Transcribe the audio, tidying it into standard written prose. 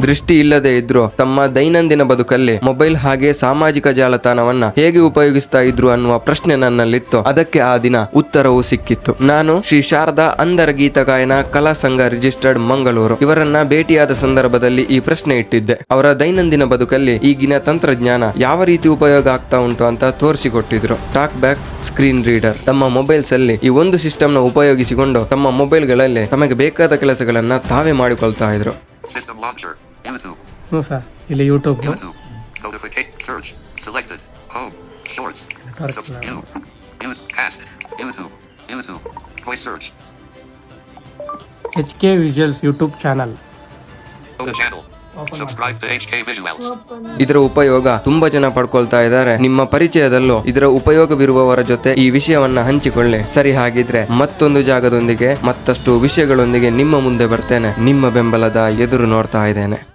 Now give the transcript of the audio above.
ದೃಷ್ಟಿ ಇಲ್ಲದೆ ಇದ್ರು ತಮ್ಮ ದೈನಂದಿನ ಬದುಕಲ್ಲಿ ಮೊಬೈಲ್ ಹಾಗೆ ಸಾಮಾಜಿಕ ಜಾಲತಾಣವನ್ನ ಹೇಗೆ ಉಪಯೋಗಿಸ್ತಾ ಇದ್ರು ಅನ್ನುವ ಪ್ರಶ್ನೆ ನನ್ನಲ್ಲಿತ್ತು. ಅದಕ್ಕೆ ಆ ದಿನ ಉತ್ತರವೂ ಸಿಕ್ಕಿತ್ತು. ನಾನು ಶ್ರೀ ಶಾರದಾ ಅಂಧರ ಗೀತ ಗಾಯನ ಕಲಾ ಸಂಘ ರಿಜಿಸ್ಟರ್ಡ್ ಮಂಗಳೂರು ಇವರನ್ನ ಭೇಟಿಯಾದ ಸಂದರ್ಭದಲ್ಲಿ ಈ ಪ್ರಶ್ನೆ ಇಟ್ಟಿದ್ದೆ. ಅವರ ದೈನಂದಿನ ಬದುಕಲ್ಲಿ ಈಗಿನ ತಂತ್ರಜ್ಞಾನ ಯಾವ ರೀತಿ ಉಪಯೋಗ ಆಗ್ತಾ ಉಂಟು ಅಂತ ತೋರಿಸಿಕೊಟ್ಟಿದ್ರು. Talk back screen reader. ತಮ್ಮ ಮೊಬೈಲ್ಸ್ ಅಲ್ಲಿ ಈ ಒಂದು ಸಿಸ್ಟಮ್ ನ ಉಪಯೋಗಿಸಿಕೊಂಡು ತಮ್ಮ ಮೊಬೈಲ್ ಗಳಲ್ಲಿ ತಮಗೆ ಬೇಕಾದ ಕೆಲಸಗಳನ್ನ ತಾವೇ ಮಾಡಿಕೊಳ್ತಾ ಇದ್ರು. System launcher. YouTube. ಸರ್ ಇಲ್ಲಿ YouTube YouTube. Notification. Search. Selected. Home. Shorts. New. Cast. YouTube. YouTube. Voice search. HK Visuals YouTube channel. Go to channel. Subscribe to HK Visuals. ಇದರ ಉಪಯೋಗ ತುಂಬಾ ಜನ ಪಡ್ಕೊಳ್ತಾ ಇದ್ದಾರೆ. ನಿಮ್ಮ ಪರಿಚಯದಲ್ಲೂ ಇದರ ಉಪಯೋಗವಿರುವವರ ಜೊತೆ ಈ ವಿಷಯವನ್ನ ಹಂಚಿಕೊಳ್ಳಿ. ಸರಿ, ಹಾಗಿದ್ರೆ ಮತ್ತೊಂದು ಜಾಗದೊಂದಿಗೆ ಮತ್ತಷ್ಟು ವಿಷಯಗಳೊಂದಿಗೆ ನಿಮ್ಮ ಮುಂದೆ ಬರ್ತೇನೆ. ನಿಮ್ಮ ಬೆಂಬಲದ ಎದುರು ನೋಡ್ತಾ ಇದ್ದೇನೆ.